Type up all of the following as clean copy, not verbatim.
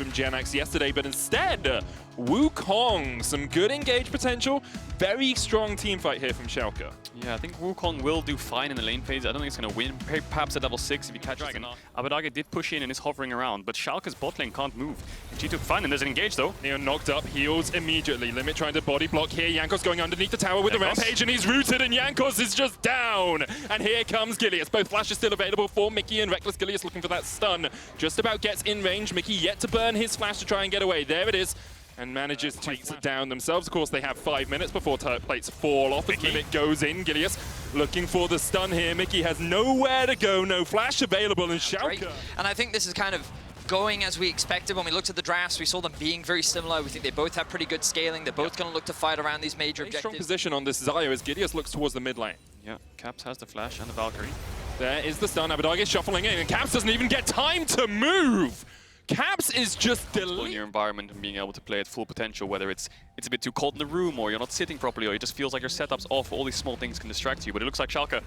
from GenX yesterday, but instead, Wukong, some good engage potential, very strong team fight here from Schalke. Yeah, I think Wukong will do fine in the lane phase. I don't think it's going to win. Perhaps at level 6 if he catches Dragon. abbedagge did push in and is hovering around, but Schalke's bot lane can't move. G took fine, and there's an engage though. Neon knocked up, heals immediately. Limit trying to body block here. Jankos going underneath the tower with the rampage, and he's rooted, and Jankos is just down. And here comes Gilius. Both flashes still available for Mickey and Reckless. Gilius looking for that stun. Just about gets in range. Mickey yet to burn his flash to try and get away. There it is. And manages to take it down themselves. Of course, they have 5 minutes before turret plates fall off. As Limit goes in, Gilius looking for the stun here. Mickey has nowhere to go, no flash available in Schalke. And I think this is kind of going as we expected. When we looked at the drafts, we saw them being very similar. We think they both have pretty good scaling. They're both going to look to fight around these major objectives. Strong position on this Xayah as Gilius looks towards the mid lane. Yeah, Caps has the flash and the Valkyrie. There is the stun. abbedagge shuffling in, and Caps doesn't even get time to move. Caps is just in your environment and being able to play at full potential, whether it's a bit too cold in the room or you're not sitting properly or it just feels like your setup's off. All these small things can distract you, but it looks like Schalke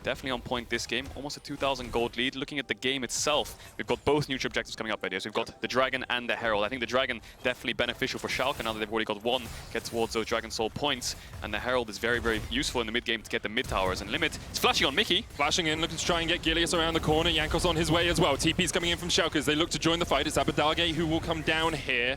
definitely on point this game. Almost a 2,000 gold lead. Looking at the game itself, we've got both neutral objectives coming up right here. So we've got the Dragon and the Herald. I think the Dragon definitely beneficial for Schalke now that they've already got one, get towards those Dragon Soul points. And the Herald is very, very useful in the mid game to get the mid towers. And Limit is flashing on Mickey. Flashing in, looking to try and get Gilius around the corner. Jankos on his way as well. TP's coming in from Schalke as they look to join the fight. It's abbedagge who will come down here.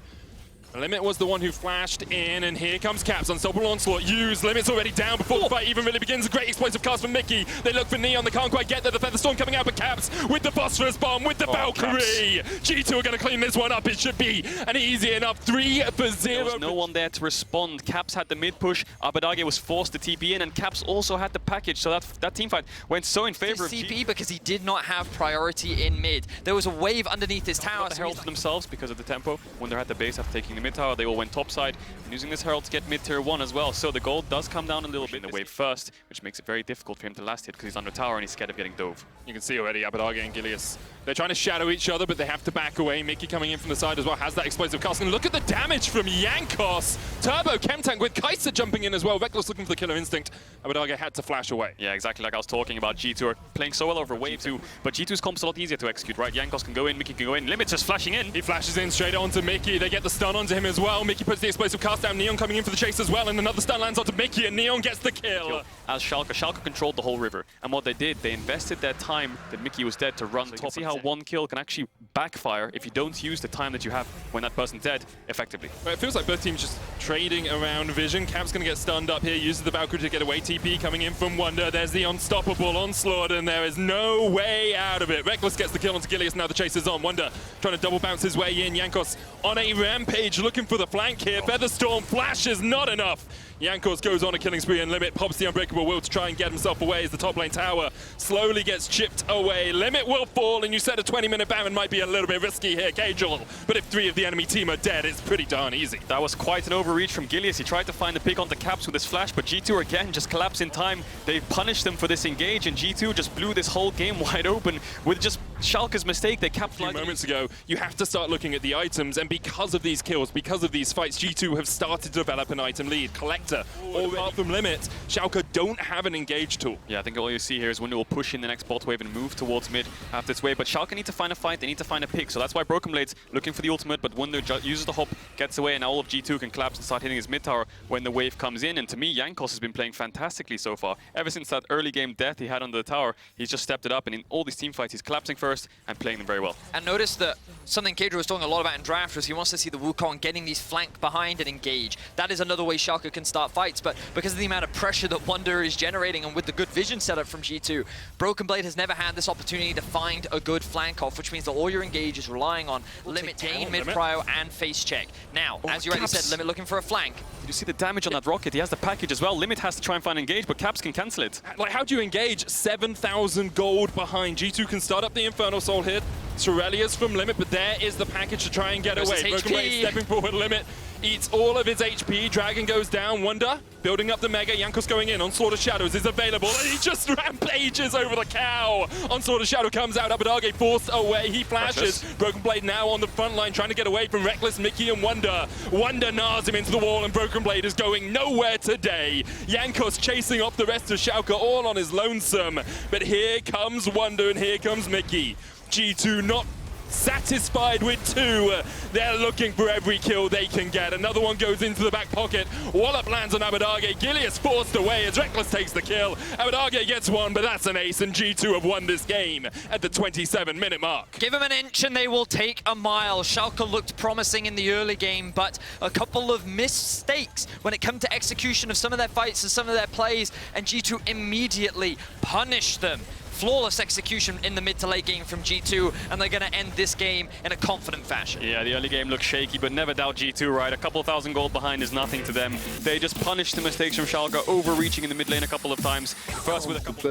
Limit was the one who flashed in, and here comes Caps. Unstoppable onslaught used. Limit's already down before the fight even really begins. A great explosive cast from Mickey. They look for Neon. They can't quite get there. The Featherstorm coming out, but Caps with the Phosphorus Bomb, with the Valkyrie. G2 are going to clean this one up. It should be an easy enough 3 for 0. There was no one there to respond. Caps had the mid push. abbedagge was forced to TP in, and Caps also had the package. So that team fight went so in favor of TP because he did not have priority in mid. There was a wave underneath his tower. The Herald for themselves because of the tempo. When they're at the base after taking the mid tower, they all went top side, and using this Herald to get mid tier 1 as well. So the gold does come down a little bit in the wave first, which makes it very difficult for him to last hit because he's under tower and he's scared of getting dove. You can see already abbedagge and Gilius. They're trying to shadow each other, but they have to back away. Mickey coming in from the side as well, has that explosive cast. And look at the damage from Jankos. Turbo Chem Tank with Kai'Sa jumping in as well. Reckless looking for the killer instinct. abbedagge had to flash away. Yeah, exactly like I was talking about. G2 are playing so well over wave 2, but G2's comp's a lot easier to execute, right? Jankos can go in, Mickey can go in. Limit's just flashing in. He flashes in straight onto Mickey. They get the stun onto him as well. Mickey puts the explosive cast down. Neon coming in for the chase as well, and another stun lands onto Mickey, and Neon gets the kill. As Schalke controlled the whole river, and what they did, they invested their time that Mickey was dead to run top. You can see how one kill can actually backfire if you don't use the time that you have when that person's dead effectively. Well, it feels like both teams just trading around vision. Cap's going to get stunned up here, uses the Valkyrie to get away. TP coming in from Wonder. There's the unstoppable onslaught, and there is no way out of it. Reckless gets the kill onto Gilius. Now the chase is on. Wonder trying to double bounce his way in. Jankos on a rampage looking for the flank here. Featherstorm flash is not enough. Jankos goes on a killing spree, and Limit pops the Unbreakable Will to try and get himself away as the top lane tower slowly gets chipped away. Limit will fall, and you said a 20-minute Baron might be a little bit risky here, Cajal. But if 3 of the enemy team are dead, it's pretty darn easy. That was quite an overreach from Gilius. He tried to find the pick onto Caps with his flash, but G2 again just collapsed in time. They punished them for this engage, and G2 just blew this whole game wide open with just Schalke's mistake. They kept flying. A few moments ago, you have to start looking at the items, and because of these kills, because of these fights, G2 have started to develop an item lead. Collector, apart from Limit, Schalke don't have an engage tool. Yeah, I think all you see here is Wunder will push in the next bot wave and move towards mid after this wave, but Schalke need to find a fight, they need to find a pick, so that's why Broken Blade's looking for the ultimate, but Wunder uses the hop, gets away, and now all of G2 can collapse and start hitting his mid tower when the wave comes in, and to me, Jankos has been playing fantastically so far. Ever since that early game death he had under the tower, he's just stepped it up, and in all these team fights, he's collapsing first and playing them very well. And notice that something Kadra was talking a lot about in draft was he wants to see the Wukong getting these flank behind and engage. That is another way Schalke can start fights, but because of the amount of pressure that Wonder is generating and with the good vision setup from G2, Broken Blade has never had this opportunity to find a good flank off, which means that all your engage is relying on Limit gain, mid-prio, and face check. Now, as you already said, Limit looking for a flank. Did you see the damage on that rocket? He has the package as well. Limit has to try and find engage, but Caps can cancel it. Like, how do you engage? 7,000 gold behind. G2 can start up the Infernal Soul here. Sorelia's from Limit, but there is the package to try and get away. Broken Blade stepping forward, Limit eats all of his HP. Dragon goes down. Wonder building up the Mega. Jankos going in. Onslaught of Shadows is available, and he just rampages over the cow. Onslaught of Shadow comes out. abbedagge forced away. He flashes. Broken Blade now on the front line, trying to get away from Reckless, Mickey, and Wonder. Wonder nars him into the wall, and Broken Blade is going nowhere today. Jankos chasing off the rest of Schalke all on his lonesome. But here comes Wonder, and here comes Mickey. G2 not satisfied with 2. They're looking for every kill they can get. Another one goes into the back pocket. Wallop lands on Abadage. Gilius forced away as Reckless takes the kill. Abadage gets 1, but that's an ace, and G2 have won this game at the 27-minute mark. Give them an inch and they will take a mile. Schalke looked promising in the early game, but a couple of mistakes when it came to execution of some of their fights and some of their plays, and G2 immediately punished them. Flawless execution in the mid to late game from G2, and they're going to end this game in a confident fashion. Yeah, the early game looked shaky, but never doubt G2, right? A couple thousand gold behind is nothing to them. They just punished the mistakes from Schalke, overreaching in the mid lane a couple of times. First with a couple...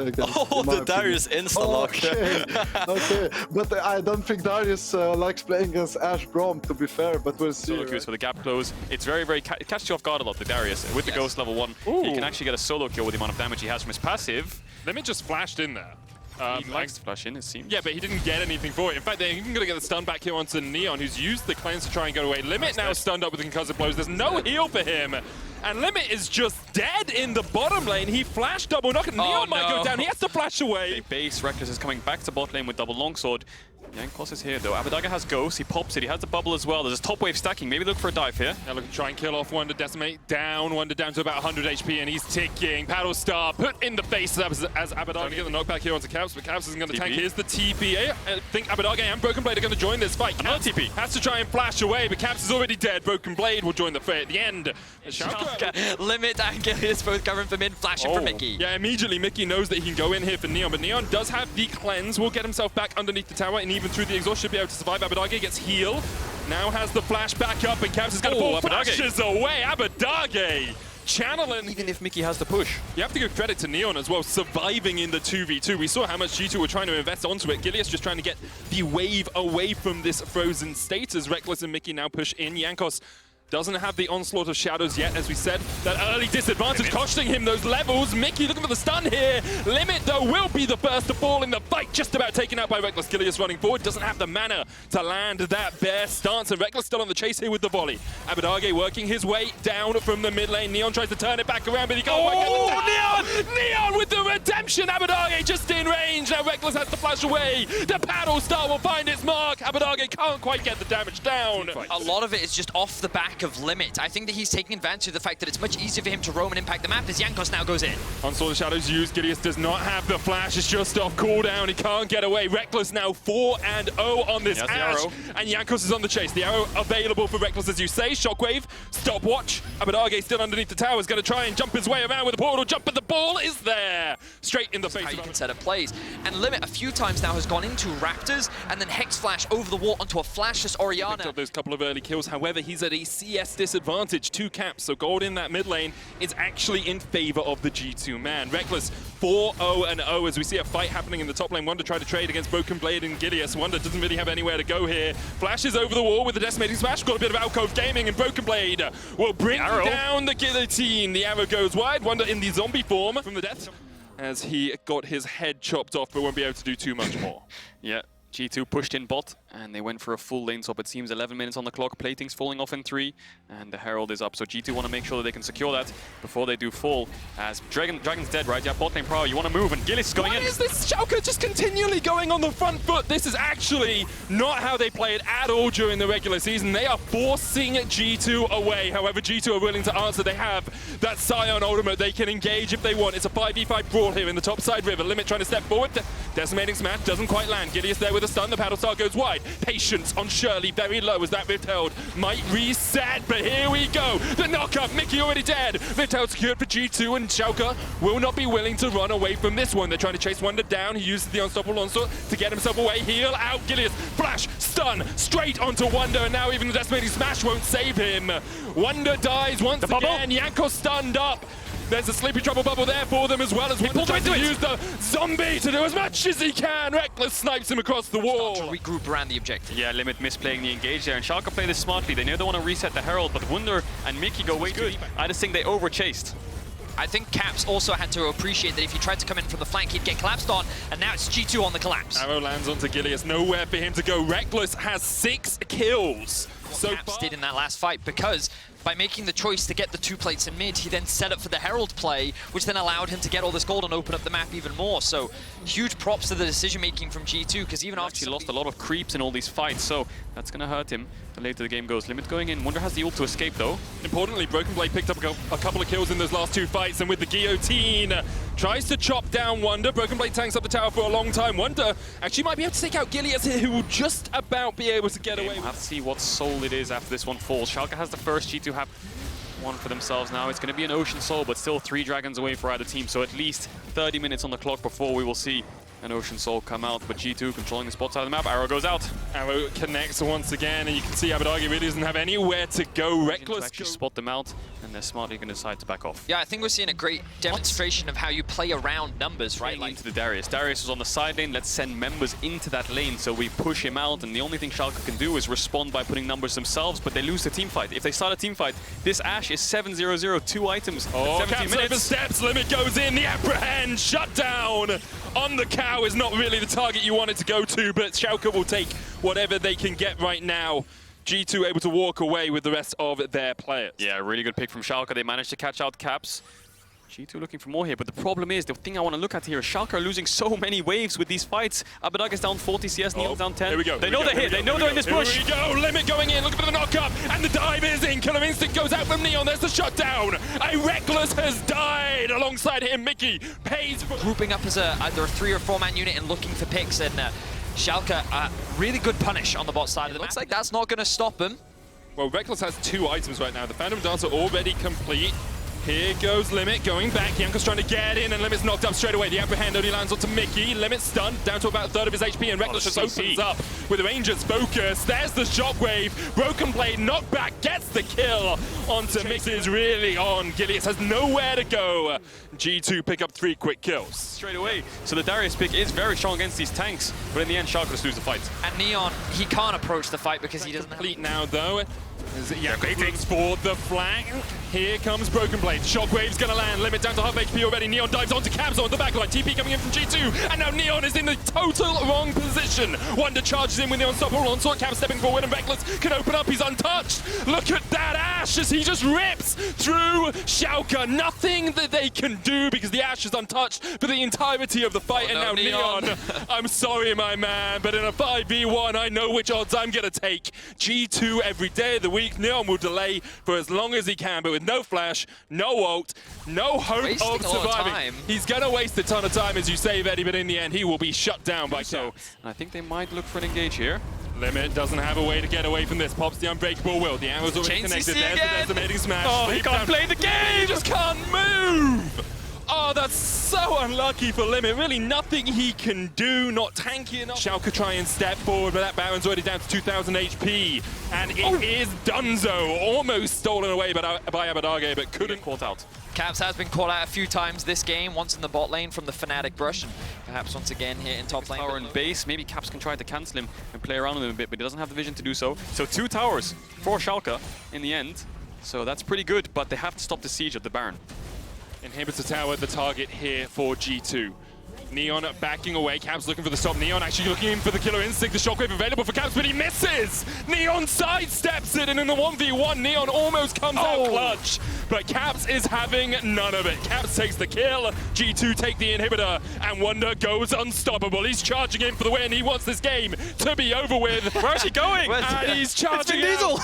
Oh, the Darius insta-lock. Okay, okay. But I don't think Darius likes playing against Ash Brom, to be fair, but we'll see. Solo queues for the gap close. It's very, very... It catches you off guard a lot, the Darius. With the Ghost level 1, he can actually get a solo kill with the amount of damage he has from his passive. Limit just flashed in there. He likes to flash in, it seems. Yeah, but he didn't get anything for it. In fact, they're even going to get the stun back here onto Neon, who's used the cleanse to try and get away. Limit now stunned up with the concussive blows. There's no heal for him. And Limit is just dead in the bottom lane. He flashed double knock, and Neon might go down. He has to flash away. They base. Reckless is coming back to bot lane with double longsword. Jankos is here though. Abadage has Ghost, he pops it, he has the bubble as well. There's a top wave stacking, maybe look for a dive here. Now look to try and kill off Wonder, decimate down, Wonder down to about 100 HP, and he's ticking. Paddle Star put in the face as Abadage trying to get the knockback here onto Caps, but Caps isn't going to tank. Here's the TP. I think Abadage and Broken Blade are going to join this fight. Another TP. Has to try and flash away, but Caps is already dead. Broken Blade will join the fray at the end. Limit and Gilius both covering for mid, flashing for Mickey. Yeah, immediately Mickey knows that he can go in here for Neon, but Neon does have the cleanse, will get himself back underneath the tower, and even through the exhaust should be able to survive. Abadage gets heal, now has the flash back up, and Caps is going to fall. Flashes away, Abadage channeling. Even if Mickey has the push. You have to give credit to Neon as well, surviving in the 2v2. We saw how much G2 were trying to invest onto it. Gilius just trying to get the wave away from this frozen state as Reckless and Mickey now push in. Jankos doesn't have the onslaught of shadows yet, as we said. That early disadvantage costing him those levels. Mickey looking for the stun here. Limit, though, will be the first to fall in the fight. Just about taken out by Reckless. Gilius running forward. Doesn't have the mana to land that bear stance. And Reckless still on the chase here with the volley. Abadage working his way down from the mid lane. Neon tries to turn it back around, but he can't quite get the Neon with the redemption. Abadage just in range. Now Reckless has to flash away. The paddle star will find its mark. Abadage can't quite get the damage down. A lot of it is just off the back of Limit. I think that he's taking advantage of the fact that it's much easier for him to roam and impact the map as Jankos now goes in. Onslaught of Shadows used. Gilius does not have the flash. It's just off cooldown. He can't get away. Reckless now 4-0 on this Ash. And Jankos is on the chase. The arrow available for Reckless, as you say. Shockwave, stopwatch. Abadage still underneath the tower. Is going to try and jump his way around with the portal jump, but the ball is there. Straight in the face. How you can set up plays. And Limit a few times now has gone into Raptors and then Hex Flash over the wall onto a flashless Orianna. Picked up those couple of early kills. However, he's at a CS disadvantage. 2 caps, so gold in that mid lane is actually in favor of the G2 man. Reckless 4-0-0 as we see a fight happening in the top lane. Wonder try to trade against Broken Blade and Gilius. Wonder doesn't really have anywhere to go here. Flashes over the wall with the decimating smash. Got a bit of alcove gaming, and Broken Blade will bring down the guillotine. The arrow goes wide. Wonder in the zombie form from the death as he got his head chopped off, but won't be able to do too much more. Yeah. G2 pushed in bot, and they went for a full lane swap. It seems 11 minutes on the clock, plating's falling off in 3, and the Herald is up. So G2 want to make sure that they can secure that before they do fall. As Dragon's dead, right? Yeah, bot lane power, you want to move, and Gillis is going in. Why is this Schalke just continually going on the front foot? This is actually not how they play it at all during the regular season. They are forcing G2 away. However, G2 are willing to answer. They have that Scion ultimate. They can engage if they want. It's a 5v5 brawl here in the top side river. Limit trying to step forward. Decimating smash doesn't quite land. Gilius there with a stun. The paddle star goes wide. Patience on Shirley very low as that Rift held might reset, but here we go. The knockup, Mickey already dead. Rift held secured for G2, and Schalke will not be willing to run away from this one. They're trying to chase Wonder down. He uses the unstoppable onslaught to get himself away. Heal out, Gilius. Flash, stun, straight onto Wonder, and now even the decimating smash won't save him. Wonder dies once again. Jankos stunned up. There's a sleepy trouble bubble there for them as well as Wonder tries to use the zombie to do as much as he can. Reckless snipes him across the wall. To regroup around the objective. Yeah, Limit misplaying the engage there, and Schalke play this smartly. They know they want to reset the Herald, but Wunder and Mickey go way too deep. I just think they over-chased. I think Caps also had to appreciate that if he tried to come in from the flank, he'd get collapsed on, and now it's G2 on the collapse. Arrow lands onto Gilius, nowhere for him to go. Reckless has 6 kills So Caps far. did in that last fight, because by making the choice to get the 2 plates in mid, he then set up for the Herald play, which then allowed him to get all this gold and open up the map even more. So huge props to the decision-making from G2, because even after He lost a lot of creeps in all these fights, so that's going to hurt him the later the game goes. Limit going in. Wonder has the ult to escape, though. Importantly, Broken Blade picked up a couple of kills in those last 2 fights, and with the guillotine, tries to chop down Wonder. Broken Blade tanks up the tower for a long time. Wonder actually might be able to take out Gilius here, who will just about be able to get away. We'll have to see what soul it is after this one falls. Schalke has the first, G2 have one for themselves now. It's going to be an Ocean Soul, but still 3 dragons away for either team, so at least 30 minutes on the clock before we will see an Ocean Soul come out, but G2 controlling the spot side of the map. Arrow goes out. Arrow connects once again, and you can see Abadagi really doesn't have anywhere to go. Reckless To actually spot them out, and they're smartly going to decide to back off. Yeah, I think we're seeing a great demonstration of how you play around numbers, right? Into the Darius. Darius was on the side lane. Let's send members into that lane, so we push him out, and the only thing Schalke can do is respond by putting numbers themselves, but they lose the team fight. If they start a team fight, this Ashe is 7-0-0, 2 items. Oh, 17 Caps minutes. over steps, Limit goes in, the apprehend, shut down on the cow is not really the target you want it to go to, but Schalke will take whatever they can get right now. G2 able to walk away with the rest of their players. Yeah, really good pick from Schalke. They managed to catch out Caps. G2 looking for more here, but the problem is, the thing I want to look at here is Schalke are losing so many waves with these fights. Abadag is down 40 CS, Neon's down 10. Here we go. They know they're here, they know they're in this bush. Here we go, Limit going in, looking for the knock-up, and the dive is in. Killer Instinct goes out from Neon, there's the shutdown. A Reckless has died alongside him. Mickey pays for... Grouping up as either a 3 or 4-man unit and looking for picks, and Schalke, really good punish on the bot side of the map. Looks like that's not going to stop him. Well, Reckless has 2 items right now. The Phantom Dancer already complete. Here goes Limit going back. Yanko's trying to get in, and Limit's knocked up straight away. The apprehend only lands onto Mickey. Limit stunned, down to about a third of his HP, and Reckless just opens up with the Ranger's focus. There's the shockwave. Broken Blade knockback gets the kill onto Mickey. Is really on. Gilius has nowhere to go. G2 pick up 3 quick kills. Straight away. So the Darius pick is very strong against these tanks, but in the end, Schalke just lose the fight. And Neon, he can't approach the fight because he doesn't have... Complete now, though. Yanko looks for the flank. Here comes Broken Blade. Shockwave's gonna land. Limit down to half HP already. Neon dives onto Cabs on the backline. TP coming in from G2. And now Neon is in the total wrong position. Wonder charges in with the unstoppable onslaught. Cabs stepping forward and Reckless can open up. He's untouched. Look at that Ashe as he just rips through Schalke. Nothing that they can do because the Ashe is untouched for the entirety of the fight. Oh, and no, now Neon, I'm sorry, my man, but in a 5v1, I know which odds I'm gonna take. G2 every day of the week. Neon will delay for as long as he can, but with no flash, no ult, no hope Wasting of a lot of surviving. time. He's gonna waste a ton of time, as you say, Eddie, but in the end, he will be shut down by Caps. And I think they might look for an engage here. Limit doesn't have a way to get away from this. Pops the unbreakable will. The arrow's already Chain connected. CC There's the again. decimating smash. Oh, he Sleep can't down. play the game! He just can't move! Oh, that's so unlucky for Limit. Really nothing he can do, not tanky enough. Schalke try and step forward, but that Baron's already down to 2,000 HP. And it is Dunzo, almost stolen away by Abadage, but couldn't Caught out. Caps has been caught out a few times this game, once in the bot lane from the Fnatic Brush, and perhaps once again here in top lane. Tower and base. Maybe Caps can try to cancel him and play around with him a bit, but he doesn't have the vision to do so. So 2 towers for Schalke in the end. So that's pretty good, but they have to stop the siege of the Baron. Inhibitor tower, the target here for G2. Neon backing away, Caps looking for the stop. Neon actually looking in for the killer instinct. The shockwave available for Caps, but he misses! Neon sidesteps it, and in the 1v1, Neon almost comes out clutch. But Caps is having none of it. Caps takes the kill, G2 take the inhibitor, and Wonder goes unstoppable. He's charging in for the win. He wants this game to be over with. Where's he going? And he's charging Diesel!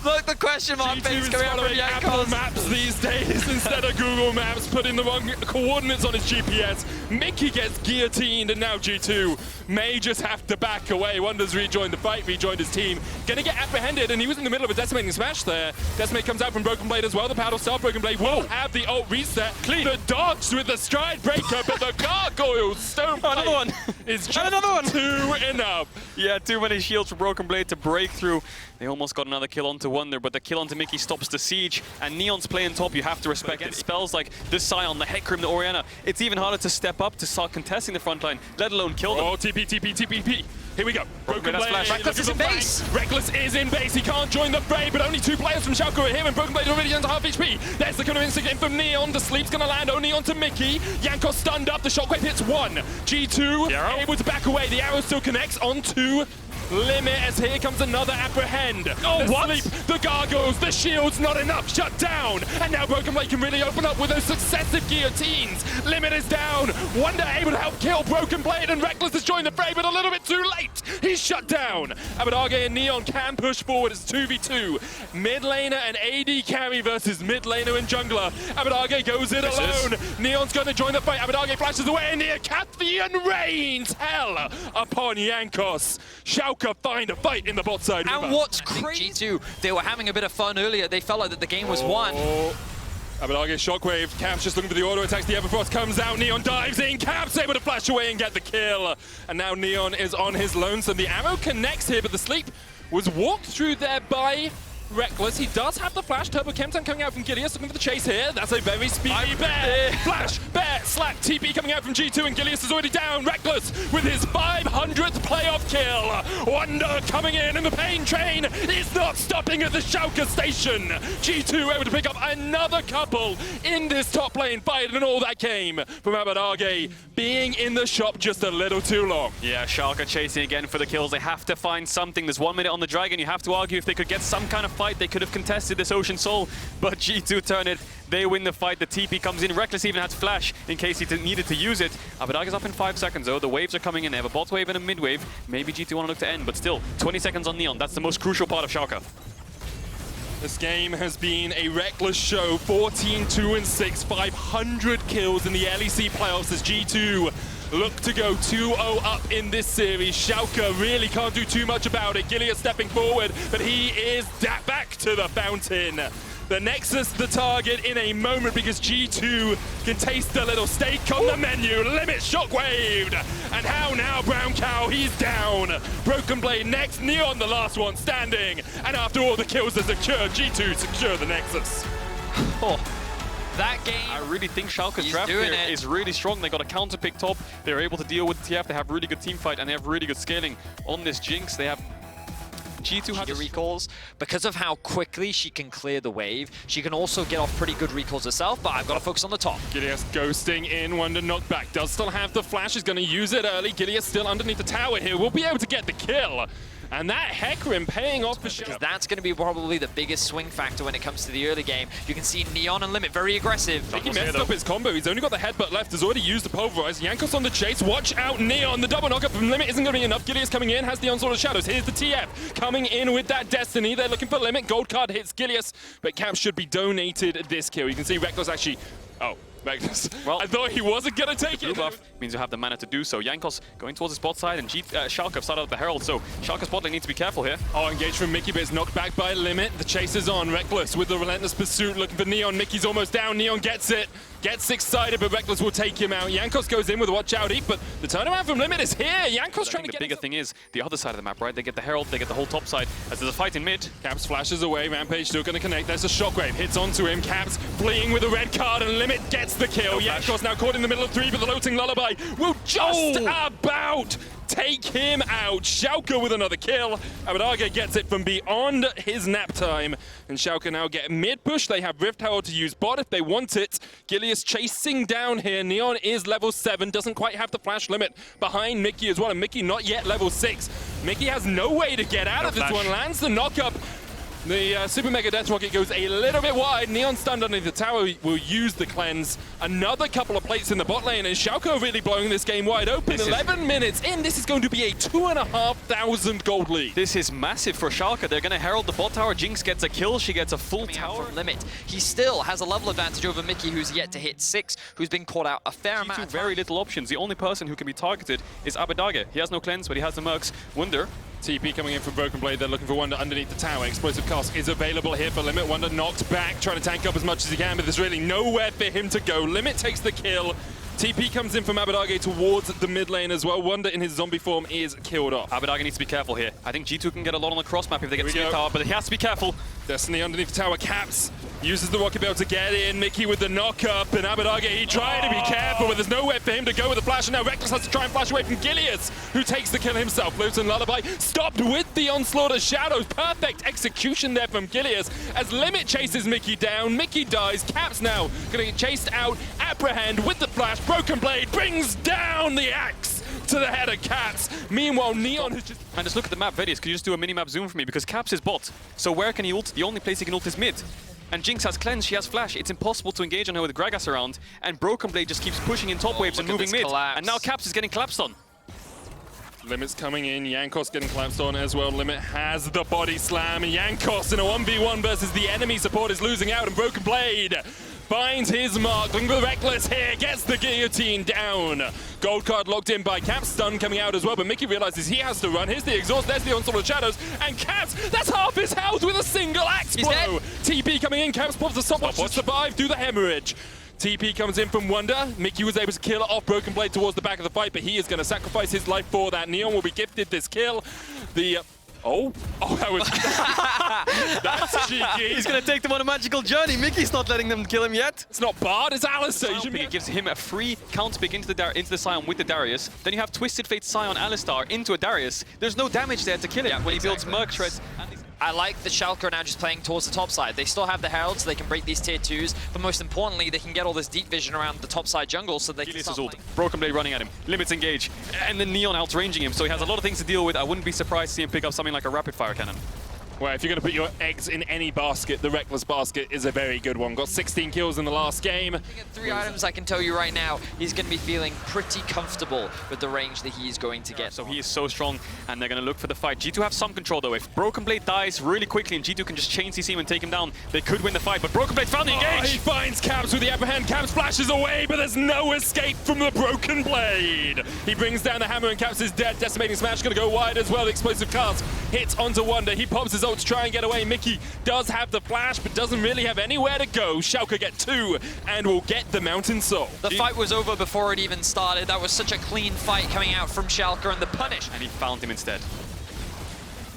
Look, the question mark face coming out from Apple Yankos. Maps these days instead of Google Maps, putting the wrong coordinates on his GPS. Mickey gets guillotined, and now G2 may just have to back away. Wonder's rejoined the fight, rejoined his team. Gonna get apprehended, and he was in the middle of a decimating smash there. Decimate comes out from Broken Blade as well. The paddle start. Broken Blade will have the ult reset. Clean. The dodge with the stride breaker, but the gargoyle stone Another one. is just Another one. too enough. Yeah, too many shields for Broken Blade to break through. They almost got another kill onto Wonder, but the kill onto Mickey stops the siege. And Neon's playing top, you have to respect it. Spells like the Scion, the Hecarim, the Orianna. It's even harder to step up to start contesting the front line, let alone kill them. Oh, TP. Here we go. Broken Blade, Blade. Reckless is in base. Reckless is in base. He can't join the fray, but only 2 players from Schalke are here, and Broken Blade already down to half HP. There's the kind of instinct in from Neon. The sleep's gonna land only onto Mickey. Yanko stunned up. The shockwave hits 1. G2 able to back away. The arrow still connects onto Limit as here comes another apprehend. Oh, the what? sleep, the gargoyles, the shields, not enough, shut down. And now Broken Blade can really open up with those successive guillotines. Limit is down. Wonder able to help kill Broken Blade, and Reckless has joined the fray, but a little bit too late. He's shut down. Abadage and Neon can push forward. It's 2v2. Mid laner and AD carry versus mid laner and jungler. Abadage goes it alone. Neon's going to join the fight. Abadage flashes away, and the Acathian rains hell upon Jankos. Schalke find a fight in the bot side. And what's crazy, G2, they were having a bit of fun earlier. They felt like that the game was won. Abadage shockwave. Caps just looking for the auto attacks. The Everfrost comes out. Neon dives in. Caps able to flash away and get the kill. And now Neon is on his lonesome. The arrow connects here, but the sleep was walked through there by Reckless. He does have the flash. Turbo Chemtan coming out from Gilius, looking for the chase here. That's a very speedy bear. Flash, bear, slap, TP coming out from G2, and Gilius is already down. Reckless with his 500th playoff kill. Wonder coming in, and the pain train is not stopping at the Schalke station. G2 able to pick up another couple in this top lane fight, and all that came from Abadage being in the shop just a little too long. Yeah, Schalke chasing again for the kills. They have to find something. There's 1 minute on the Dragon. You have to argue if they could get some kind of fight, they could have contested this Ocean Soul, but G2 turn it. They win the fight. The TP comes in. Reckless even had flash in case he needed to use it. Abadage is up in 5 seconds though. The waves are coming in. They have a bot wave and a mid wave. Maybe G2 want to look to end, but still, 20 seconds on Neon. That's the most crucial part of Schalke. This game has been a Reckless show. 14-2-6, 500 kills in the LEC playoffs as G2 look to go 2-0 up in this series. Schalke really can't do too much about it. Gilius stepping forward, but he is back to the fountain. The Nexus, the target in a moment, because G2 can taste a little steak on the menu. Limit shockwaved. And how now, Brown Cow? He's down. Broken Blade next. Neon, the last one standing. And after all the kills are secured, G2 secure the Nexus. Oh, that game. I really think Schalke's draft there is really strong. They got a counter pick top. They're able to deal with TF. They have really good team fight, and they have really good scaling on this Jinx. They have G2 had recalls. Because of how quickly she can clear the wave, she can also get off pretty good recalls herself, but I've got to focus on the top. Gilius ghosting in, Wonder knockback. Does still have the flash, is going to use it early. Gilius still underneath the tower here. Will be able to get the kill. And that Hecarim paying off for Schalke. That's going to be probably the biggest swing factor when it comes to the early game. You can see Neon and Limit very aggressive. He messed up his combo. He's only got the headbutt left. Has already used the pulverize. Jankos on the chase. Watch out, Neon. The double knockup from Limit isn't going to be enough. Gilius coming in, has the onslaught of shadows. Here's the TF coming in with that Destiny. They're looking for Limit. Gold card hits Gilius, but Cap should be donated this kill. You can see Reckless actually. Oh. Reckless. Well, I thought he wasn't going to take it. Blue buff means you have the mana to do so. Jankos going towards his bot side, and Schalke have started up the Herald, so Schalke's bot lane needs to be careful here. Oh, engaged from Mickey, but it's knocked back by Limit. The chase is on. Reckless with the relentless pursuit, looking for Neon. Mickey's almost down. Neon gets it. Gets excited, but Reckless will take him out. Jankos goes in with a watch out heat, but the turnaround from Limit is here. Jankos trying to get the bigger thing is the other side of the map, right? They get the Herald, they get the whole top side, as there's a fight in mid. Caps flashes away. Rampage still going to connect. There's a shockwave. Hits onto him. Caps fleeing with a red card, and Limit gets the kill. Jankos now caught in the middle of 3, but the Loathing Lullaby will just about take him out. Schalke with another kill. Abadage gets it from beyond his nap time. And Schalke now get mid-push. They have Rift Herald to use bot if they want it. Gilius chasing down here. Neon is level 7. Doesn't quite have the flash limit behind Mickey as well. And Mickey not yet level 6. Mickey has no way to get out of this one. Lands the knockup. The Super Mega Death Rocket goes a little bit wide. Neon stunned underneath the tower will use the cleanse. Another couple of plates in the bot lane, and Schalke really blowing this game wide open. 11 minutes in, this is going to be a 2,500 gold lead. This is massive for Schalke. They're going to herald the bot tower. Jinx gets a kill. She gets a full tower. From Limit. He still has a level advantage over Mickey, who's yet to hit 6, who's been caught out a fair amount of time. Very little options. The only person who can be targeted is Abadage. He has no cleanse, but he has the Mercs. Wonder. TP coming in from Broken Blade. They're looking for Wonder underneath the tower. Explosive Cask is available here for Limit. Wonder knocked back, trying to tank up as much as he can, but there's really nowhere for him to go. Limit takes the kill. TP comes in from Abadage towards the mid lane as well. Wonder in his zombie form is killed off. Abadage needs to be careful here. I think G2 can get a lot on the cross map if they get the tower, but he has to be careful. Destiny underneath the tower. Caps uses the rocket bell to get in. Mickey with the knock-up, and Abadage, he tried to be careful, but there's nowhere for him to go with the flash, and now Reckless has to try and flash away from Gilius, who takes the kill himself. Loathing Lullaby stopped with the onslaught of shadows. Perfect execution there from Gilius as Limit chases Mickey down. Mickey dies. Caps now going to get chased out. Apprehend with the flash. Broken Blade brings down the axe. to the head of Caps. Meanwhile, Neon has just... And just look at the map, Vedius. Could you just do a mini-map zoom for me? Because Caps is bot. So where can he ult? The only place he can ult is mid. And Jinx has cleanse, she has flash. It's impossible to engage on her with Gragas around. And Broken Blade just keeps pushing in top waves and moving mid. Collapse. And now Caps is getting collapsed on. Limit's coming in, Jankos getting collapsed on as well. Limit has the body slam. Jankos in a 1v1 versus the enemy support is losing out, and Broken Blade finds his mark. Looking for the Reckless here, gets the guillotine down. Gold card locked in by Caps, stun coming out as well, but Mickey realizes he has to run. Here's the exhaust, there's the onslaught of shadows, and Caps, that's half his health with a single axe blow. TP coming in, Caps pops the stopwatch to survive through the hemorrhage. TP comes in from Wonder. Mickey was able to kill it off Broken Blade towards the back of the fight, but he is going to sacrifice his life for that. Neon will be gifted this kill. The... Oh, that was... That's cheeky. He's going to take them on a magical journey. Mickey's not letting them kill him yet. It's not Bard, it's Alistar. It gives him a free counter pick into the Scion with the Darius. Then you have Twisted Fate Scion Alistar into a Darius. There's no damage there to kill him when he builds Merc Shreds. I like the Schalke are now just playing towards the top side. They still have the Herald, so they can break these tier 2s, but most importantly, they can get all this deep vision around the top side jungle, so they can start playing. Broken Blade running at him, Limits engage, and then Neon outranging him, so he has a lot of things to deal with. I wouldn't be surprised to see him pick up something like a rapid fire cannon. Well, if you're going to put your eggs in any basket, the Reckless basket is a very good one. Got 16 kills in the last game. 3 items, I can tell you right now, he's going to be feeling pretty comfortable with the range that he's going to get. So he is so strong, and they're going to look for the fight. G2 have some control, though. If Broken Blade dies really quickly and G2 can just chain CC him and take him down, they could win the fight. But Broken Blade found the engage! He finds Caps with the upper hand. Caps flashes away, but there's no escape from the Broken Blade. He brings down the hammer, and Caps is dead. Decimating Smash going to go wide as well. The explosive cast hits onto Wonder. He pops his ult to try and get away. Mickey does have the flash, but doesn't really have anywhere to go. Schalke get 2 and will get the Mountain Soul. The fight was over before it even started. That was such a clean fight coming out from Schalke, and the punish. And he found him instead.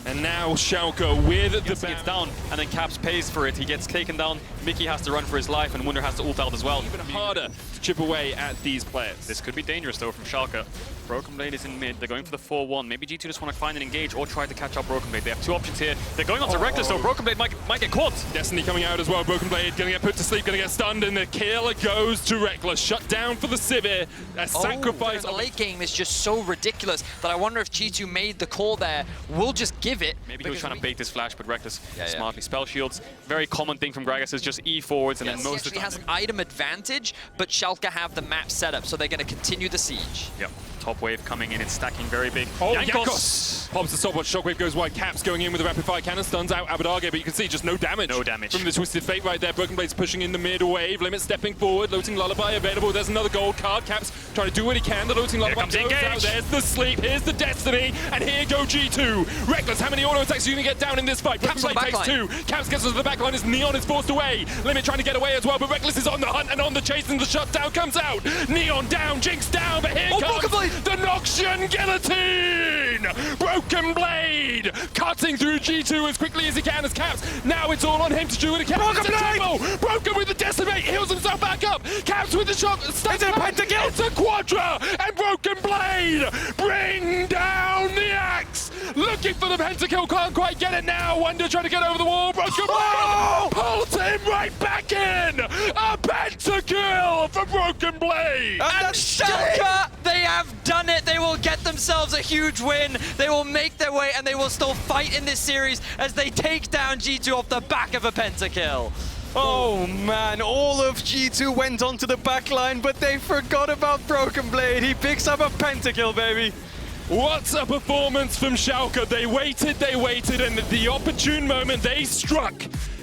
And now Schalke with the gets down, and then Caps pays for it. He gets taken down. Mickey has to run for his life, and Wunder has to ult out as well. Even harder to chip away at these players. This could be dangerous, though, from Schalke. Broken Blade is in mid. They're going for the 4-1. Maybe G2 just want to find an engage or try to catch up Broken Blade. They have 2 options here. They're going on to Reckless, though. Broken Blade might get caught. Destiny coming out as well. Broken Blade going to get put to sleep, going to get stunned, and the kill goes to Reckless. Shut down for the Sivir. A sacrifice. The late game is just so ridiculous that I wonder if G2 made the call there. We'll just give it. Maybe he was trying to bait this flash, but Reckless smartly spell shields. Very common thing from Gragas is just E forwards, and then most of the time... He has an item advantage, but Schalke have the map set up, so they're going to continue the siege. Yep. Top wave coming in, it's stacking very big. Oh, Jankos pops the stopwatch, shockwave goes wide, Caps going in with a rapid fire cannon, stuns out Abadage, but you can see just no damage. No damage. From the Twisted Fate right there. Broken Blade's pushing in the mid wave, Limit stepping forward, Looting Lullaby available, there's another gold card, Caps trying to do what he can, the Looting Lullaby goes out, there's the sleep, here's the Destiny, and here go G2. Reckless, how many auto attacks are you going to get down in this fight? Broken Blade takes 2, Caps gets onto the backline as Neon is forced away, Limit trying to get away as well, but Reckless is on the hunt and on the chase, and the shutdown comes out. Neon down, Jinx down, but here comes the Noxian Guillotine! Broken Blade cutting through G2 as quickly as he can as Caps. Now it's all on him to do it again. Broken with the Decimate, heals himself back up. Caps with the shot, it's a pentakill! It's a Quadra! And Broken Blade bring down the axe! Looking for the pentakill, can't quite get it now. Wonder trying to get over the wall. Broken Blade pulls him right back in! A pentakill for Broken Blade! And Schalke, they have done it! They will get themselves a huge win. They will make their way, and they will still fight in this series as they take down G2 off the back of a pentakill. Oh man, all of G2 went onto the backline, but they forgot about Broken Blade. He picks up a pentakill, baby. What a performance from Schalke. They waited, and at the opportune moment, they struck.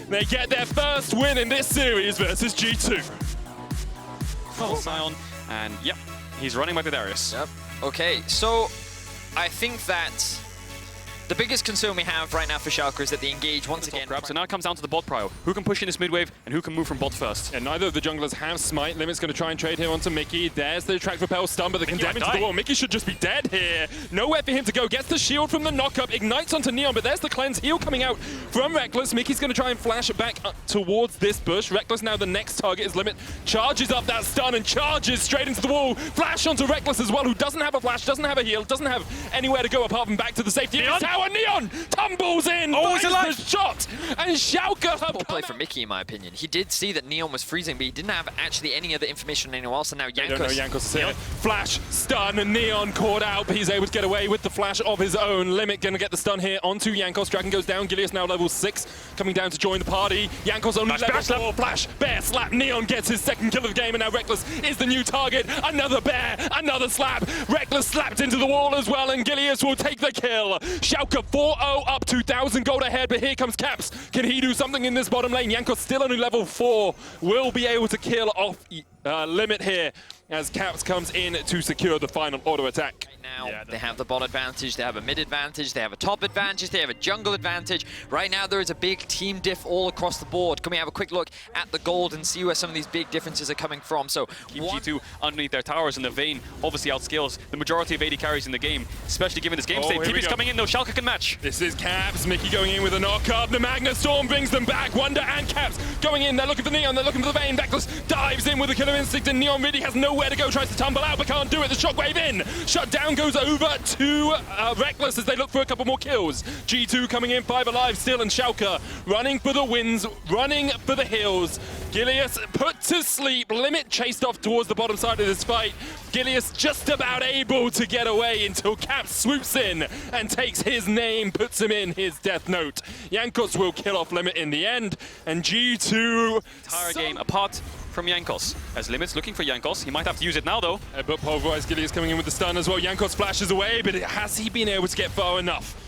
They get their first win in this series versus G2. Oh, Scion, and yep, he's running back to Darius. Yep. Okay, so I think that the biggest concern we have right now for Schalke is that the engage once again. So now it comes down to the bot prio. Who can push in this mid wave and who can move from bot first? And neither of the junglers have smite. Limit's going to try and trade here onto Mickey. There's the track repel stun, but the condemn into the wall. Mickey should just be dead here. Nowhere for him to go. Gets the shield from the knockup, ignites onto Neon, but there's the cleanse heal coming out from Reckless. Mickey's going to try and flash it back up towards this bush. Reckless now the next target is Limit. Charges up that stun and charges straight into the wall. Flash onto Reckless as well, who doesn't have a flash, doesn't have a heal, doesn't have anywhere to go apart from back to the safety of his tower. Neon tumbles in, finds the shot, and Schalke. Poor play from Mickey, in my opinion. He did see that Neon was freezing, but he didn't have actually any other information on anyone else, and now They don't know Jankos. Jankos is here. Flash, stun, Neon caught out, but he's able to get away with the flash of his own. Limit gonna get the stun here onto Jankos. Dragon goes down, Gilius now level 6, coming down to join the party. Jankos only level 4, flash, bear slap, Neon gets his second kill of the game, and now Reckless is the new target. Another bear, another slap. Reckless slapped into the wall as well, and Gilius will take the kill. Schalke 4-0 up 2,000 gold ahead, but here comes Caps. Can he do something in this bottom lane? Jankos still only level 4, will be able to kill off Limit here as Caps comes in to secure the final auto attack. Right now, they have the bot advantage, they have a mid advantage, they have a top advantage, they have a jungle advantage. Right now, there is a big team diff all across the board. Can we have a quick look at the gold and see where some of these big differences are coming from? So, Keep G2 underneath their towers, and the Vayne obviously outscales the majority of AD carries in the game, especially given this game state. here we TP's go. coming in though, Schalke can match. This is Caps, Mickey going in with a knock-up. The Magna Storm brings them back. Wonder and Caps going in. They're looking for Neon, they're looking for the Vayne. Reckless dives in with a killer instinct, and Neon really has nowhere to go. Tries to tumble out, but can't do it. The shockwave in. Shutdown goes over to Reckless as they look for a couple more kills. G2 coming in, 5 alive still, and Schalke running for the wins, running for the hills. Gilius put to sleep. Limit chased off towards the bottom side of this fight. Gilius just about able to get away until Caps swoops in and takes his name, puts him in his death note. Jankos will kill off Limit in the end, and G2... Entire game apart from Jankos. As Limit's looking for Jankos, he might have to use it now though. But pulverized Gilius coming in with the stun as well. Jankos flashes away, but has he been able to get far enough?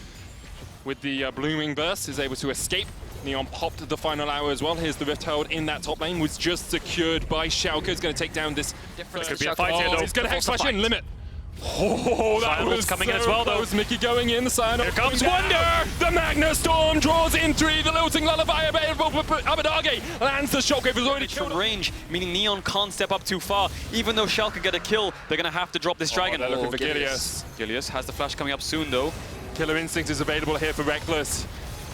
With the blooming burst, is able to escape. Neon popped the final hour as well. Here's the Rift Herald in that top lane, was just secured by Schalke. It's going to take down this... difference. Could be a fight here though. He's going to hex flash in, Fight. Limit. Oh, that Silence was coming so in as well, though. close. Mickey going in, the sign Here comes Wonder! The Magna Storm draws in 3, the lilting lullaby available for Abadage. Lands the shockwave, has already killed From range, meaning Neon can't step up too far. Even though Schalke get a kill, they're gonna have to drop this dragon. They're looking for Gilius. Gilius. Gilius has the flash coming up soon though. Killer Instinct is available here for Reckless.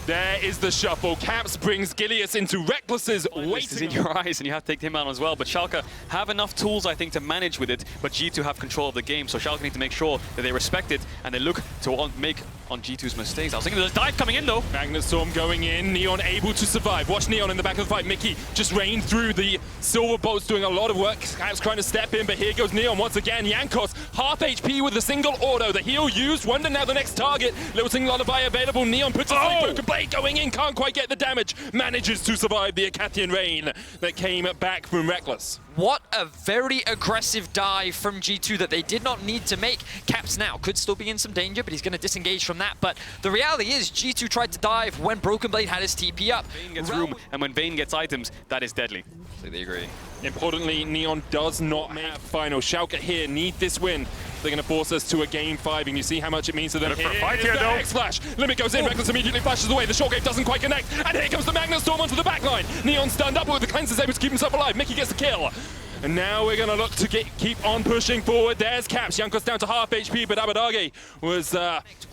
There is the shuffle. Caps brings Gilius into Reckless's This is waiting. in your eyes and you have to take him out as well. But Schalke have enough tools, I think, to manage with it. But G2 have control of the game, so Schalke need to make sure that they respect it and they look to make on G2's mistakes. I was thinking there's a dive coming in though. Magna Storm going in, Neon able to survive. Watch Neon in the back of the fight. Mickey just rained through the silver bolts, doing a lot of work. Caps trying to step in, but here goes Neon once again. Jankos, half HP with a single auto. The heal used. Wonder now the next target. Lilting Lullaby available. Neon puts a Broken Blade going in. Can't quite get the damage. Manages to survive the Acathian rain that came back from Reckless. What a very aggressive dive from G2 that they did not need to make. Caps now could still be in some danger, but he's going to disengage from that. But the reality is G2 tried to dive when Broken Blade had his TP up. Vayne gets room, and when Vayne gets items, that is deadly. Completely agree. Importantly, Neon does not have final. Schalke here need this win. They're going to force us to a game 5, and you see how much it means to them. Look for a Here's fight here, the though. X-Flash. Limit goes in, Reckless immediately flashes away. The shortgate doesn't quite connect, and here comes the Magna Storm onto the backline. Neon stunned up, but with the cleanse is able to keep himself alive. Mickey gets the kill. And now we're going to look to keep on pushing forward. There's Caps. Jankos down to half HP, but Abadage was...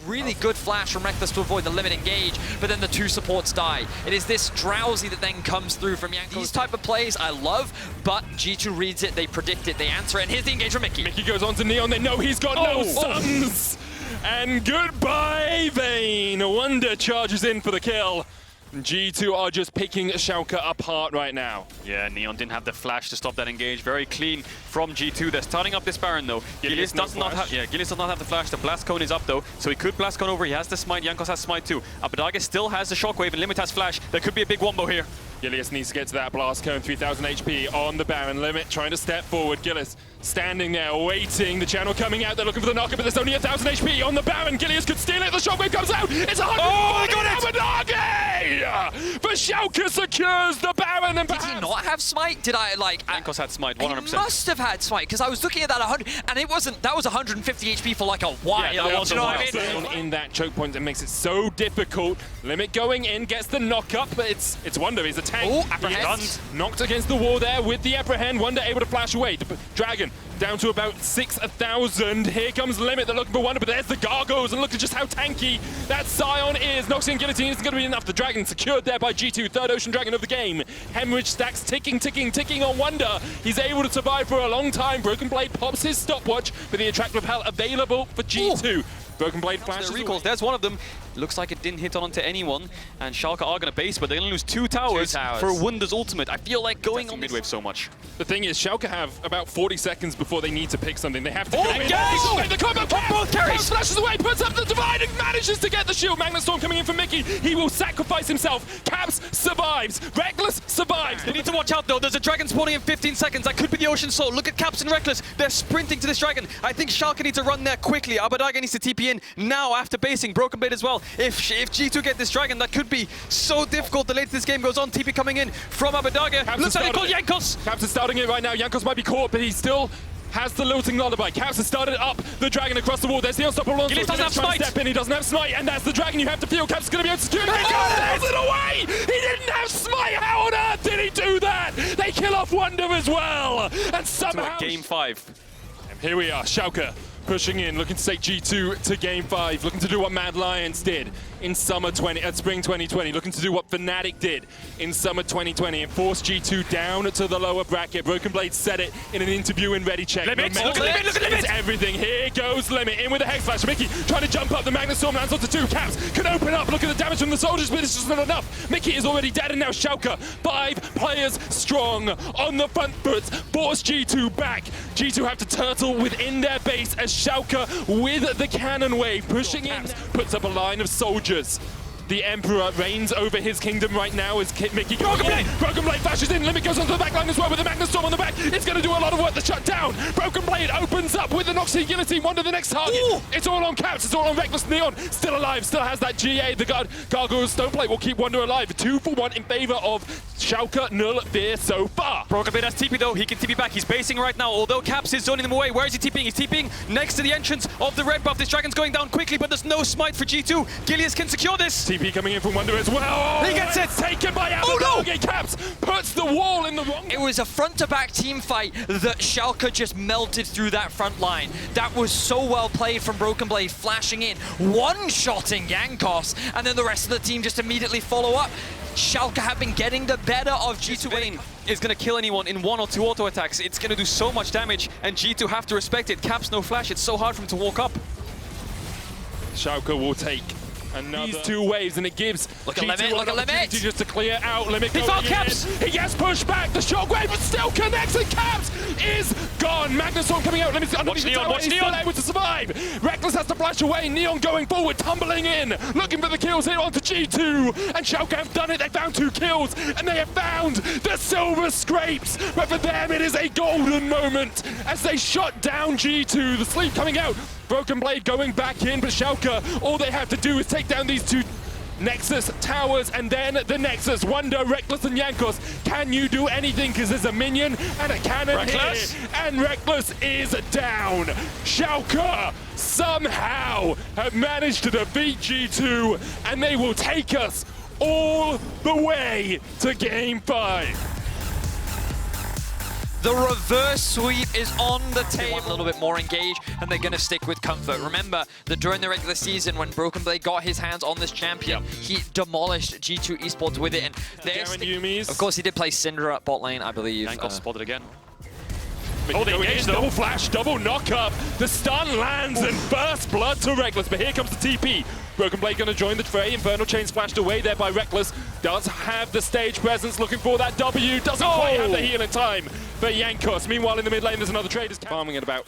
Really good flash from Reckless to avoid the limit engage, but then the 2 supports die. It is this drowsy that then comes through from Jankos. These type of plays I love, but G2 reads it, they predict it, they answer it, and here's the engage from Mickey. Mickey goes on to Neon. They know he's got no stuns. And goodbye, Vayne. Wonder charges in for the kill. G2 are just picking Schalke apart right now. Yeah, Neon didn't have the flash to stop that engage. Very clean from G2. They're starting up this Baron though. Gilius does not have the flash. The blast cone is up though, so he could blast cone over. He has the smite. Jankos has smite too. Abadage still has the shockwave and Limit has flash. There could be a big wombo here. Gilius needs to get to that blast cone. 3,000 HP on the Baron. Limit trying to step forward. Gilius standing there waiting. The channel coming out. They're looking for the knocker, but there's only 1,000 HP on the Baron. Gilius could steal it. The shockwave comes out. It's 100. Oh, they got it! Abadage! But Schalke secures the Baron, and Did he not have smite? Did I like... Jankos had smite, 100%. He must have had smite, because I was looking at that 100, and it wasn't... That was 150 HP for like a while. Yeah, that was you know a what I while. mean? in that choke point that makes it so difficult. Limit going in, gets the knock up, but it's Wonder. He's a tank. Oh, He's apprehend. knocked against the wall there with the apprehend. Wonder able to flash away. The Dragon down to about 6,000. Here comes Limit. They're looking for Wonder, but there's the Gargoyles, and look at just how tanky that Scion is. Noxian Guillotine isn't going to be enough. The Dragon secured there by G2, third Ocean Dragon of the game. Hemorrhage stacks ticking on Wonder. He's able to survive for a long time. Broken Blade pops his stopwatch, but the Attract Repel available for G2. Broken Blade flashes Their recalls, there's one of them. Looks like it didn't hit onto anyone, and Schalke are going to base, but they're going to lose two towers for Wunder's ultimate. I feel like going on mid wave so much. The thing is, Schalke have about 40 seconds before they need to pick something. They have to Oh, go in. The combo both carries. Flashes away, puts up the divide, and manages to get the shield. Magnet Storm coming in from Mickey. He will sacrifice himself. Caps survives. Reckless survives. They need to watch out though. There's a dragon spawning in 15 seconds. That could be the Ocean Soul. Look at Caps and Reckless. They're sprinting to this dragon. I think Schalke needs to run there quickly. Abadaga needs to TP in now after basing. Broken Blade as well. If G2 get this dragon, that could be so difficult the later this game goes on. TP coming in from Abadaga. Looks like they call Jankos. Caps is starting it right now. Jankos might be caught, but he still has the lilting lullaby. Caps has started up the dragon across the wall. There's the unstoppable onslaught. Doesn't have smite. Step in. He doesn't have smite, and that's the dragon you have to feel. Caps is going to be able to secure it. He pulls it away! He didn't have smite! How on earth did he do that? They kill off Wunder as well! And somehow... Game 5. And here we are, Schalke pushing in, looking to take G2 to Game 5, looking to do what Mad Lions did in spring 2020, looking to do what Fnatic did in summer 2020 and force G2 down to the lower bracket. Broken Blade said it in an interview in Ready Check. Limit, look at Limit, look at Limit! It's everything. Here goes Limit in with a Hex Flash. Mickey trying to jump up. The Magnet Storm lands onto 2. Caps can open up. Look at the damage from the soldiers, but it's just not enough. Mickey is already dead, and now Schalke, 5 players strong on the front foot, force G2 back. G2 have to turtle within their base as Schalke with the cannon wave pushing in, puts up a line of soldiers. The Emperor reigns over his kingdom right now as Mickey goes in. Broken Blade flashes in. Limit goes onto the back line as well with the Magnet Storm on the back. It's going to do a lot of work to shut down. Broken Blade opens up with the Noxie Guillotine. Wonder the next target. Ooh. It's all on Caps. It's all on Reckless. Neon still alive. Still has that GA. The Gargoyle's Stoneplate will keep Wonder alive. 2 for 1 in favor of Schalke Null Fear so far. Broken Blade has TP though. He can TP back. He's basing right now. Although Caps is zoning them away. Where is he TPing? He's TPing next to the entrance of the red buff. This dragon's going down quickly, but there's no smite for G2. Gilius can secure this. TP coming in from Wonder as well. Oh, he gets it. Taken by Abadaga. Oh no! Caps puts the wall in the wrong. It was a front-to-back team fight that Schalke just melted through that front line. That was so well played from Broken Blade, flashing in, one-shotting Jankos, and then the rest of the team just immediately follow up. Schalke have been getting the better of G2. Vayne is going to kill anyone in 1 or 2 auto attacks. It's going to do so much damage, and G2 have to respect it. Caps no flash. It's so hard for him to walk up. Schalke will take these 2 waves, and it gives look at Limit just to clear out. Limit he found Caps. He gets pushed back. The shockwave, but still connects, and Caps is gone. Magnet Storm coming out. Limit's underneath the tower. Watch He's Neon. still able to survive. Reckless has to flash away. Neon going forward, tumbling in, looking for the kills here onto G2. And Schalke have done it. They found 2 kills, and they have found the silver scrapes. But for them, it is a golden moment as they shut down G2. The sleep coming out. Broken Blade going back in, but Schalke, all they have to do is take down these 2 Nexus towers, and then the Nexus. Wonder, Reckless, and Jankos. Can you do anything? Because there's a minion and a cannon Reckless. here, and Reckless is down. Schalke somehow have managed to defeat G2, and they will take us all the way to Game 5. The reverse sweep is on the table. A little bit more engaged, and they're going to stick with comfort. Remember that during the regular season, when Broken Blade got his hands on this champion, he demolished G2 Esports with it. And of course, he did play Syndra at bot lane, I believe. Jankos spotted again. Oh, they engage, double flash, double knock up. The stun lands and first blood to Reckless, but here comes the TP. Broken Blade going to join the fray. Infernal Chains flashed away there by Reckless. Does have the stage presence, looking for that W. Doesn't quite have the heal in time for Jankos. Meanwhile, in the mid lane, there's another trade. Farming at about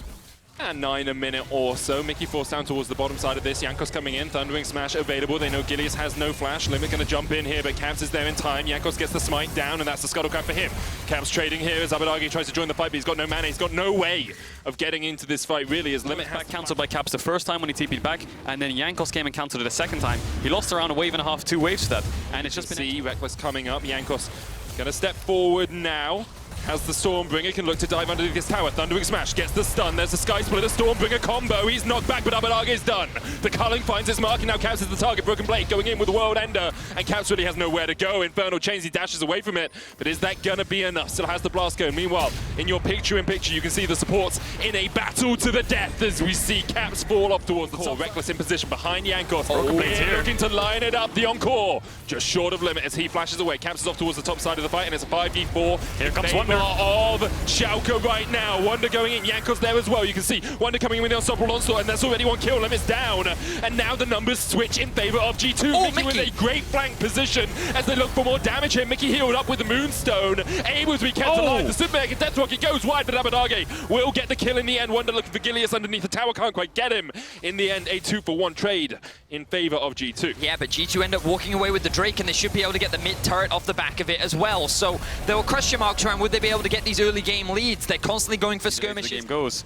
9 a minute or so. Mickey forced down towards the bottom side of this. Jankos coming in. Thundering Smash available. They know Gilius has no flash. Limit going to jump in here, but Caps is there in time. Jankos gets the smite down, and that's the scuttle cap for him. Caps trading here as Abadaga tries to join the fight, but he's got no mana. He's got no way of getting into this fight, really, as Limit has cancelled by Caps the first time when he TP'd back, and then Jankos came and cancelled it the second time. He lost around a wave and a half, 2 waves for that, and it's just been... See Reckless coming up. Jankos going to step forward now. As the Stormbringer can look to dive underneath this tower. Thundering Smash gets the stun. There's the Sky Splitter Stormbringer combo. He's knocked back, but Abadaga is done. The culling finds its mark, and now Caps is the target. Broken Blade going in with the World Ender, and Caps really has nowhere to go. Infernal Chains, he dashes away from it, but is that gonna be enough? Still has the blast going. Meanwhile, in your picture-in-picture, you can see the supports in a battle to the death as we see Caps fall off towards the top. Reckless in position behind Jankos. Broken Blade's here looking to line it up. The Encore just short of Limit as he flashes away. Caps is off towards the top side of the fight, and it's a 5v4. Here comes one Wonder. of Schalke right now. Wonder going in, Jankos there as well. You can see Wonder coming in with the unstoppable onslaught, and that's already one kill. Limit's down, and now the numbers switch in favor of G2. Oh, Mickey with Mickey. a great flank position as they look for more damage here. Mickey healed up with the Moonstone, able to be kept alive. The Super Mega Death Rocket goes wide, but Abadage will get the kill in the end. Wonder looking for Gilius underneath the tower, can't quite get him. In the end, a 2-for-1 trade in favor of G2. Yeah, but G2 end up walking away with the Drake, and they should be able to get the mid turret off the back of it as well. So there were question marks around, would they be able to get these early game leads? They're constantly going for skirmishes. The game goes.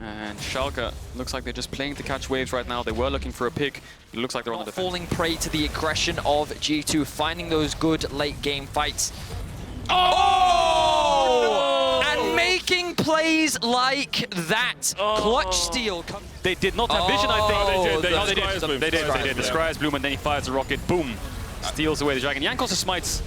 And Schalke looks like they're just playing to catch waves right now. They were looking for a pick. It looks like they're on the defense. Falling prey to the aggression of G2, finding those good late game fights. Oh! And making plays like that. Clutch steal. They did not have vision, I think. They did. No, they did. They did. The Scryer's Bloom, and then he fires the rocket. Boom. Steals away the dragon. Jankos' smites.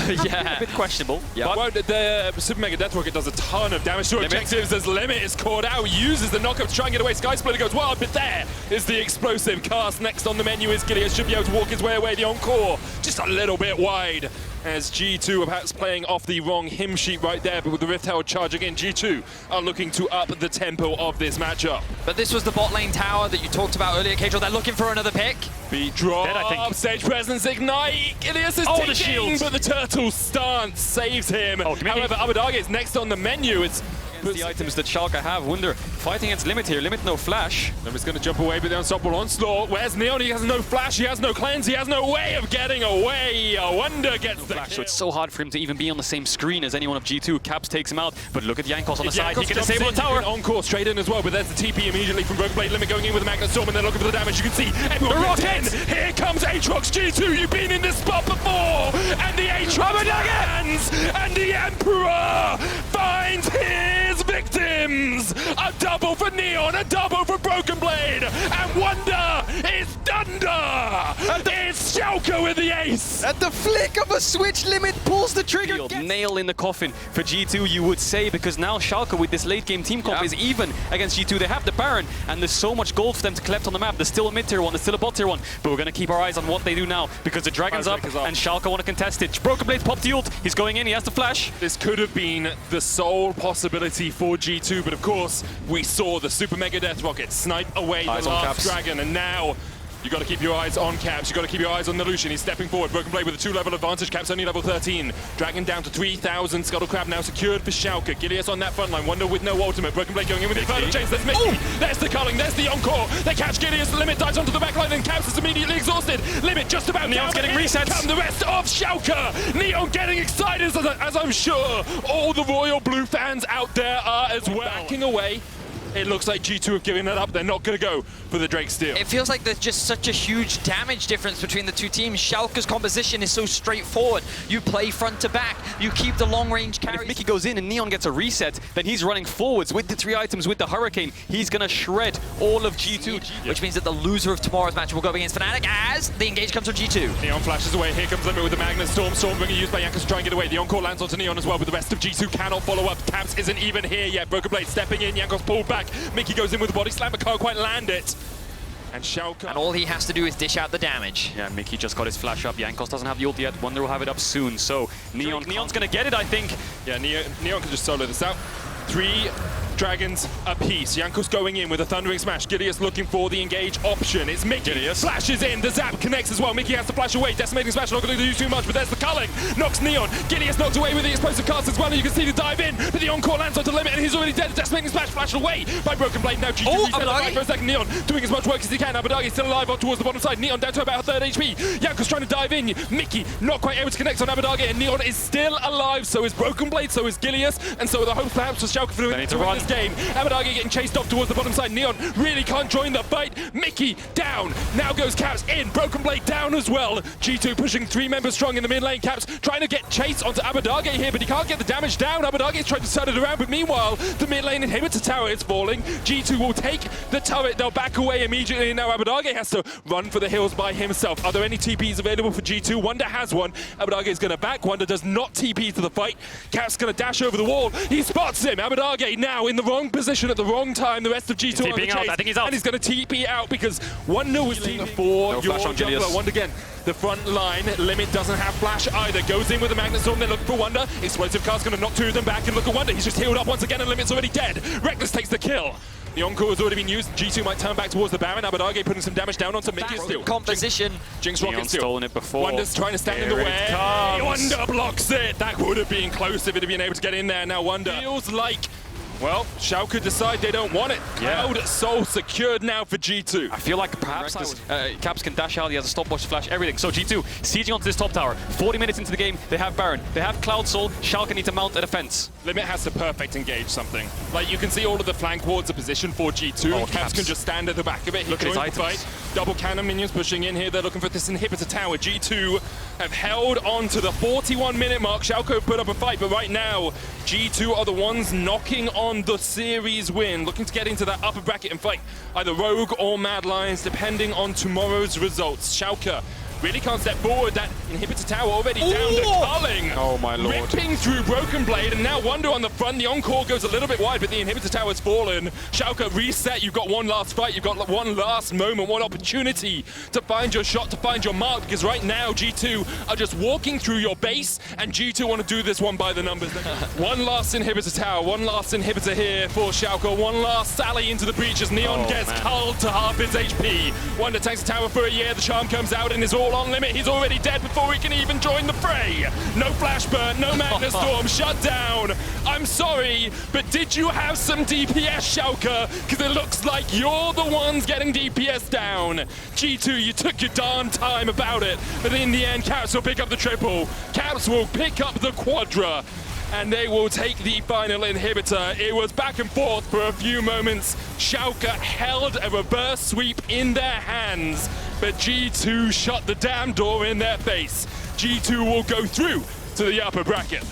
Yeah. A bit questionable. Yeah. But the Super Mega Death Rocket does a ton of damage to objectives as Limit is caught out, uses the knockup to try and get away. Sky Splitter goes wild, but there is the explosive cast. Next on the menu is Gilius, should be able to walk his way away. The Encore just a little bit wide as G2 are perhaps playing off the wrong hymn sheet right there, but with the Rift Herald charging in, G2 are looking to up the tempo of this matchup. But this was the bot lane tower that you talked about earlier, Kajal. They're looking for another pick. Beat drop, Dead, I think. Stage presence, ignite, Gilius is the ticking, shield. but the turtle stance saves him. Oh, come here. However, Abadage is next on the menu. It's The items that Schalke have. Wonder fighting against Limit here. Limit no flash. Limit's going to jump away, but the unstoppable onslaught. Where's Neon? He has no flash, he has no cleanse, he has no way of getting away. Wonder gets the Flash, kill. so it's so hard for him to even be on the same screen as anyone of G2. Caps takes him out, but look at Jankos on the side. He can disable the tower. Encore straight in as well, but there's the TP immediately from Broken Blade. Limit going in with the Magnet Storm, and they're looking for the damage. You can see everyone gets in. Here comes Aatrox. G2, you've been in this spot before, and the Aatrox lands, and the Emperor finds his victims. A double for Neon, a double for Broken Blade, and Wonder is Thunder. It's Schalke with the ace. At the flick of a switch, Limit pulls the trigger. Nail in the coffin for G2, you would say, because now Schalke with this late game team comp is even against G2. They have the Baron, and there's so much gold for them to collect on the map. There's still a mid-tier one, there's still a bot-tier one, but we're going to keep our eyes on what they do now, because the Dragon's up, and Schalke want to contest it. Broken Blade's popped the ult, he's going in, he has the flash. This could have been the sole possibility for G2, but of course, we saw the Super Mega Death Rocket snipe away the last dragon, and now you got to keep your eyes on Caps. You got to keep your eyes on the Lucian. He's stepping forward. Broken Blade with a 2-level advantage. Caps only level 13. Dragon down to 3,000. Scuttle Crab now secured for Schalke. Gilius on that front line. Wonder with no ultimate. Broken Blade going in with the Infernal Chains. There's Mickey. There's the culling. There's the Encore. They catch Gilius. The Limit dives onto the back line, and Caps is immediately exhausted. Limit just about Neon's down. getting resets. Come the rest of Schalke. Neon getting excited, as I'm sure all the Royal Blue fans out there are as well. Backing away. It looks like G2 have given that up. They're not going to go for the Drake steal. It feels like there's just such a huge damage difference between the two teams. Schalke's composition is so straightforward. You play front to back. You keep the long-range carries. If Mickey goes in and Neon gets a reset, then he's running forwards with the 3 items, with the Hurricane. He's going to shred all of G2. Which means that the loser of tomorrow's match will go up against Fnatic as the engage comes from G2. Neon flashes away. Here comes Limit with the Magnet Storm. Stormbringer used by Jankos to try and get away. The Encore lands onto Neon as well, but the rest of G2 cannot follow up. Caps isn't even here yet. Broken Blade stepping in. Jankos pulled back. Mickey goes in with the body slam, but can't quite land it. And Schalke. And all he has to do is dish out the damage. Yeah, Mickey just got his flash up. Jankos doesn't have the ult yet. Wonder will have it up soon. So Neon's going to get it, I think. Yeah, Neon can just solo this out. 3 dragons apiece. Jankos going in with a Thundering Smash. Gilius looking for the engage option. It's Mickey. Gilius flashes in. The zap connects as well. Mickey has to flash away. Decimating Smash not going to do too much, but there's the culling. Knocks Neon. Gilius knocked away with the explosive cast as well, and you can see the dive in, but the Encore lands onto Limit, and he's already dead. Decimating Smash flashed away by Broken Blade. Now G2 reset alive for a second. Neon doing as much work as he can. Abadage still alive up towards the bottom side. Neon down to about 3rd HP. Jankos trying to dive in. Mickey not quite able to connect on Abadage, and Neon is still alive. So is Broken Blade, so is Gilius, and so are the hopes perhaps for Schalke for doing this game. Abadage getting chased off towards the bottom side. Neon really can't join the fight. Mickey down. Now goes Caps in. Broken Blade down as well. G2 pushing 3 members strong in the mid lane. Caps trying to get chase onto Abadage here, but he can't get the damage down. Abadage is trying to turn it around, but meanwhile, the mid lane inhibitor tower is falling. G2 will take the turret. They'll back away immediately, and now Abadage has to run for the hills by himself. Are there any TPs available for G2? Wonder has one. Abadage is going to back. Wonder does not TP to the fight. Caps going to dash over the wall. He spots him. Abadage now in the wrong position at the wrong time. The rest of G2 on the TPing chase. out. I think he's out. And he's going to TP out because Wonder was TPing for No your flash on jungler. Julius. Once again, the front line, Limit doesn't have flash either. Goes in with the Magnet Storm, they're looking for Wonder. Explosive Cast going to knock two of them back, and look at Wonder. He's just healed up once again, and Limit's already dead. Reckless takes the kill. The Encore has already been used. G2 might turn back towards the Baron. Abadage putting some damage down onto Mickey still. Composition. Jinx Rocket Neon's still. stolen it before. Wonder's trying to stand in the Here it way. comes. Wonder blocks it. That would have been close if it had been able to get in there. Now Wonder feels like, well, Schalke decide they don't want it. Yeah. Cloud Soul secured now for G2. I feel like perhaps Caps can dash out, he has a stopwatch, flash, everything. So G2 sieging onto this top tower. 40 minutes into the game, they have Baron, they have Cloud Soul, Schalke need to mount a defense. Limit has to perfect engage something. Like, you can see all of the flank wards are positioned for G2, and Caps can just stand at the back of it. He Look at his joins the items. fight. Double cannon minions pushing in here. They're looking for this inhibitor tower. G2 have held on to the 41-minute mark. Schalke put up a fight, but right now, G2 are the ones knocking on the series win, looking to get into that upper bracket and fight either Rogue or Mad Lions, depending on tomorrow's results. Schalke really can't step forward. That inhibitor tower already down to Culling. Oh my lord. Ripping through Broken Blade, and now Wonder on the front. The Encore goes a little bit wide, but the inhibitor tower's fallen. Schalke reset. You've got one last fight. You've got one last moment, one opportunity to find your shot, to find your mark, because right now G2 are just walking through your base, and G2 want to do this one by the numbers. One last inhibitor tower, one last inhibitor here for Schalke, one last sally into the breach as Neon gets culled to half his HP. Wonder tanks the tower for a year. The charm comes out and is all on Limit. He's already dead before he can even join the fray. No flash burn, no Magnet Storm, shut down. I'm sorry, but did you have some DPS, Schalke? Because it looks like you're the ones getting DPS down. G2, you took your darn time about it, but in the end, Caps will pick up the triple. Caps will pick up the quadra, and they will take the final inhibitor. It was back and forth for a few moments. Schalke held a reverse sweep in their hands, but G2 shut the damn door in their face. G2 will go through to the upper bracket.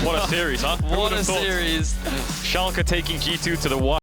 What a series, huh? What a series. Schalke taking G2 to the wire.